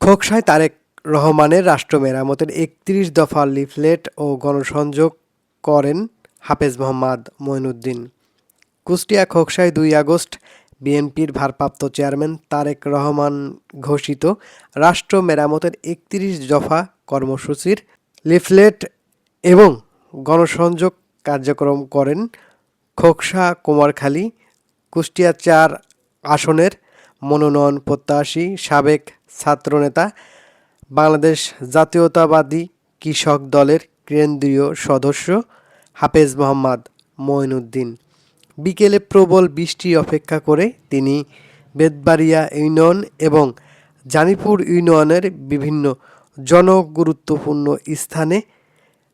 খোকসায় তারেক রহমানের রাষ্ট্র মেরামতের ৩১ দফা লিফলেট ও গণসংযোগ করেন হাফেজ মোহাম্মদ মঈনুদ্দিন। কুষ্টিয়া খোকসায় ২ আগস্ট বিএনপির ভারপ্রাপ্ত চেয়ারম্যান তারেক রহমান ঘোষিত রাষ্ট্র মেরামতের ৩১ দফা কর্মসূচির লিফলেট এবং গণসংযোগ কার্যক্রম করেন খোকসা কুমারখালী কুষ্টিয়া-৪ আসনের মনোনয়ন প্রত্যাশী সাবেক ছাত্রনেতা বাংলাদেশ জাতীয়তাবাদী কৃষক দলের কেন্দ্রীয় সদস্য হাফেজ মোহাম্মদ মঈনুদ্দিন। বিকেলে প্রবল বৃষ্টি অপেক্ষা করে তিনি বেতবাড়িয়া ইউনিয়ন এবং জানিপুর ইউনিয়নের বিভিন্ন জনগুরুত্বপূর্ণ স্থানে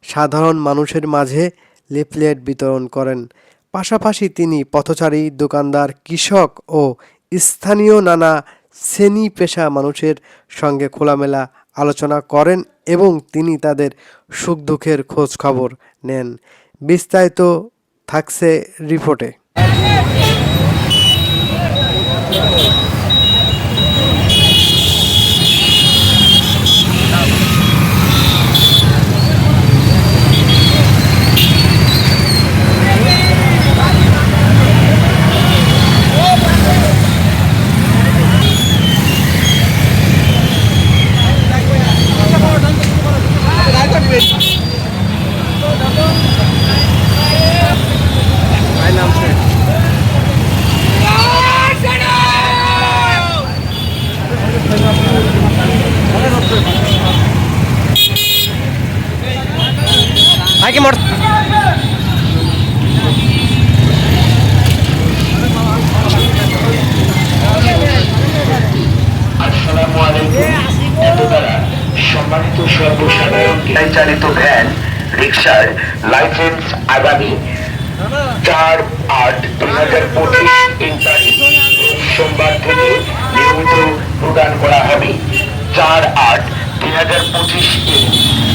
সাধারণ মানুষের মাঝে লিফলেট বিতরণ করেন। পাশাপাশি তিনি পথচারী, দোকানদার, কৃষক ও স্থানীয় নানা শ্রেণী পেশা মানুষের সঙ্গে খোলামেলা আলোচনা করেন এবং তিনি তাদের সুখ দুঃখের খোঁজ খবর নেন। বিস্তারিত থাকছে রিপোর্টে। আগে মর আসসালামু আলাইকুম। সম্মানিত সর্বসাধারণ চালিত ভ্যান রিক্সার লাইসেন্স আগামী ৪/৮/২০২৫ তারিখ সোমবার থেকে নিয়মিত প্রদান করা হবে। ৪/৮/২০২৫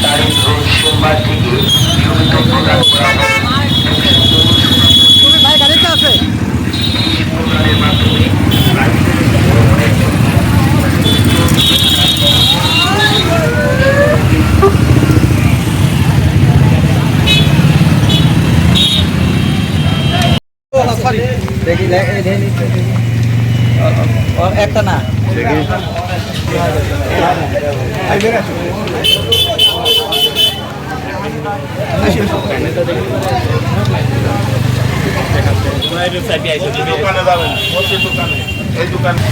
তারিখ রোজ সোমবার থেকে নিয়মিত প্রদান করা হবে। প্রদানের মাধ্যমে একটা না দোকানে যাবেন, দোকানে এই দোকানে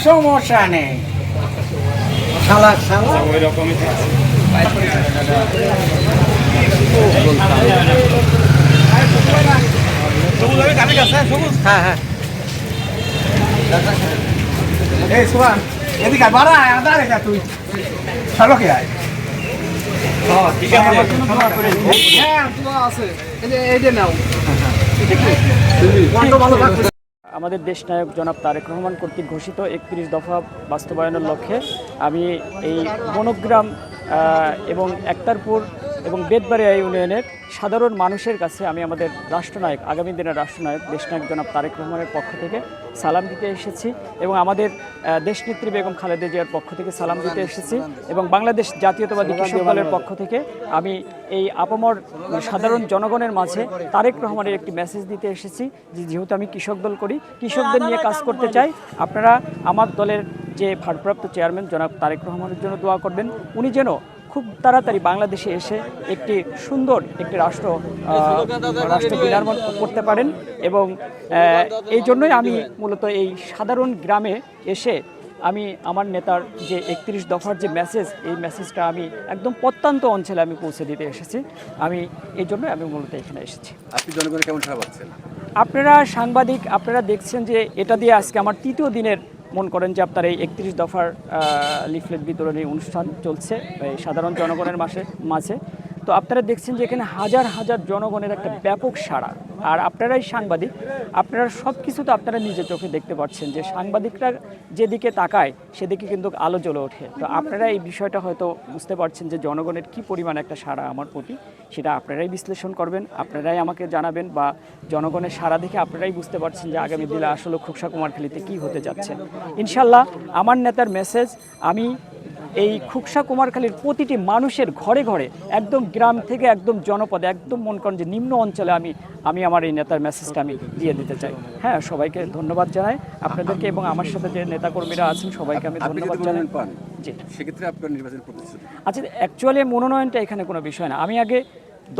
সমস্যা নেই। ওই রকমই হ্যাঁ হ্যাঁ এই সুবান এদিকে বাড়া আদা রেখা তুই চলো কি আয় ঠিক আছে আমাদের দেশনায়ক জনাব তারেক রহমান কর্তৃক ঘোষিত ৩১ দফা বাস্তবায়নের লক্ষ্যে আমি এই বনগ্রাম এবং একতারপুর এবং বেতবাড়িয়া ইউনিয়নের সাধারণ মানুষের কাছে আমি আমাদের রাষ্ট্রনায়ক, আগামী দিনের রাষ্ট্রনায়ক দেশনায়ক জনাব তারেক রহমানের পক্ষ থেকে সালাম দিতে এসেছি এবং আমাদের দেশনেত্রী বেগম খালেদা জিয়ার পক্ষ থেকে সালাম দিতে এসেছি এবং বাংলাদেশ জাতীয়তাবাদী কৃষক দলের পক্ষ থেকে আমি এই আপামর সাধারণ জনগণের মাঝে তারেক রহমানের একটি মেসেজ দিতে এসেছি যেহেতু আমি কৃষক দল করি, কৃষকদের নিয়ে কাজ করতে চাই। আপনারা আমার দলের যে ভারপ্রাপ্ত চেয়ারম্যান জনাব তারেক রহমানের জন্য দোয়া করবেন। উনি যেন খুব তাড়াতাড়ি বাংলাদেশে এসে একটি সুন্দর একটি রাষ্ট্র বিনির্মাণ করতে পারেন এবং এই জন্যই আমি মূলত এই সাধারণ গ্রামে এসে আমি আমার নেতার যে ৩১ দফার যে মেসেজ, এই মেসেজটা আমি একদম প্রত্যন্ত অঞ্চলে আমি পৌঁছে দিতে এসেছি। আমি এই জন্যই আমি মূলত এখানে এসেছি। আপনি জনগণের কেমন সাড়া পাচ্ছেন? আপনারা সাংবাদিক, আপনারা দেখছেন যে এটা দিয়ে আজকে আমার তৃতীয় দিনের মন করেন যে আপনার এই ৩১ দফার লিফলেট বিতরণী অনুষ্ঠান চলছে এই সাধারণ জনগণের মাঝে। তো আপনারা দেখছেন যে এখানে হাজার হাজার জনগণের একটা ব্যাপক সাড়া। আর আপনারাই সাংবাদিক, আপনারা সব কিছু তো আপনারা নিজের চোখে দেখতে পাচ্ছেন যে সাংবাদিকরা যেদিকে তাকায় সেদিকে কিন্তু আলো জ্বলে ওঠে। তো আপনারা এই বিষয়টা হয়তো বুঝতে পারছেন যে জনগণের কি পরিমাণ একটা সাড়া আমার প্রতি, সেটা আপনারাই বিশ্লেষণ করবেন, আপনারাই আমাকে জানাবেন, বা জনগণের সাড়া দেখে আপনারাই বুঝতে পারছেন যে আগামী দিনে আসলে খোকসা কুমারখালীতে কি হতে যাচ্ছে। ইনশাল্লাহ আমার নেতার মেসেজ, আমি এই খোকসা কুমারখালীর প্রতিটি মানুষের ঘরে ঘরে, একদম গ্রাম থেকে একদম জনপদে, একদম মন করেন যে নিম্ন অঞ্চলে আমি আমার এই নেতার মেসেজটা আমি দিয়ে দিতে চাই। হ্যাঁ, সবাইকে ধন্যবাদ জানাই আপনাদেরকে, এবং আমার সাথে যে নেতাকর্মীরা আছেন সবাইকে আমি ধন্যবাদ জানাই। জি, সেক্ষেত্রে আপনার নির্বাচন প্রতিশ্রুতি। আচ্ছা, অ্যাকচুয়ালি মনোনয়নটা এখানে কোনো বিষয় না। আমি আগে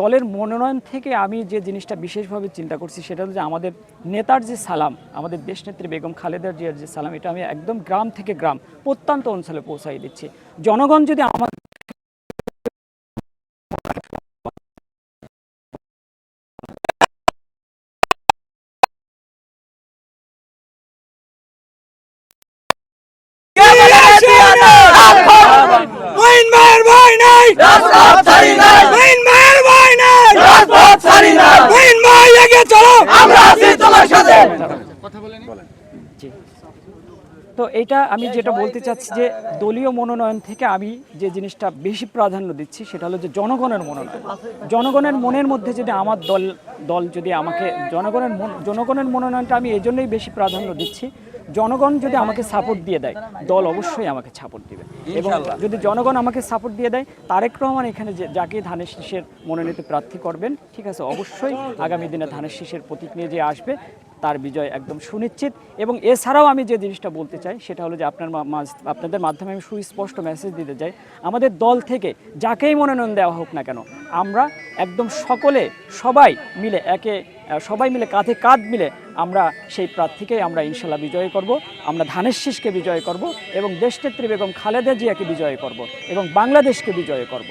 দলের মনোনয়ন থেকে আমি যে জিনিসটা বিশেষভাবে চিন্তা করছি সেটা হলো যে আমাদের নেতার যে সালাম, আমাদের দেশনেত্রী বেগম খালেদা জিয়ার যে সালাম, এটা আমি একদম গ্রাম থেকে গ্রাম প্রত্যন্ত অঞ্চলে পৌঁছাই দিচ্ছি। জনগণ যদি আমার জি। তো এটা আমি যেটা বলতে চাচ্ছি যে দলীয় মনোনয়ন থেকে আমি যে জিনিসটা বেশি প্রাধান্য দিচ্ছি সেটা হলো যে জনগণের মনোনয়ন। জনগণের মনের মধ্যে যদি আমার দল যদি আমাকে জনগণের মনোনয়নটা আমি এই জন্যই বেশি প্রাধান্য দিচ্ছি, জনগণ যদি আমাকে সাপোর্ট দিয়ে দেয় দল অবশ্যই আমাকে সাপোর্ট দিবে, এবং যদি জনগণ আমাকে সাপোর্ট দিয়ে দেয় তারেক রহমান এখানে যাকে ধানের শীষের মনোনীত প্রার্থী করবেন, ঠিক আছে, অবশ্যই আগামী দিনে ধানের শীষের প্রতীক নিয়ে যে আসবে তার বিজয় একদম সুনিশ্চিত। এবং এছাড়াও আমি যে জিনিসটা বলতে চাই সেটা হলো যে আপনাদের মাধ্যমে আমি সুস্পষ্ট মেসেজ দিতে চাই, আমাদের দল থেকে যাকেই মনোনয়ন দেওয়া হোক না কেন, আমরা একদম সবাই মিলে কাঁধে কাঁধ মিলে আমরা সেই প্রার্থীকেই আমরা ইনশাল্লাহ বিজয় করব, আমরা ধানের শীষকে বিজয় করব, এবং দেশনেত্রী বেগম খালেদা জিয়াকে বিজয় করব, এবং বাংলাদেশকে বিজয় করব।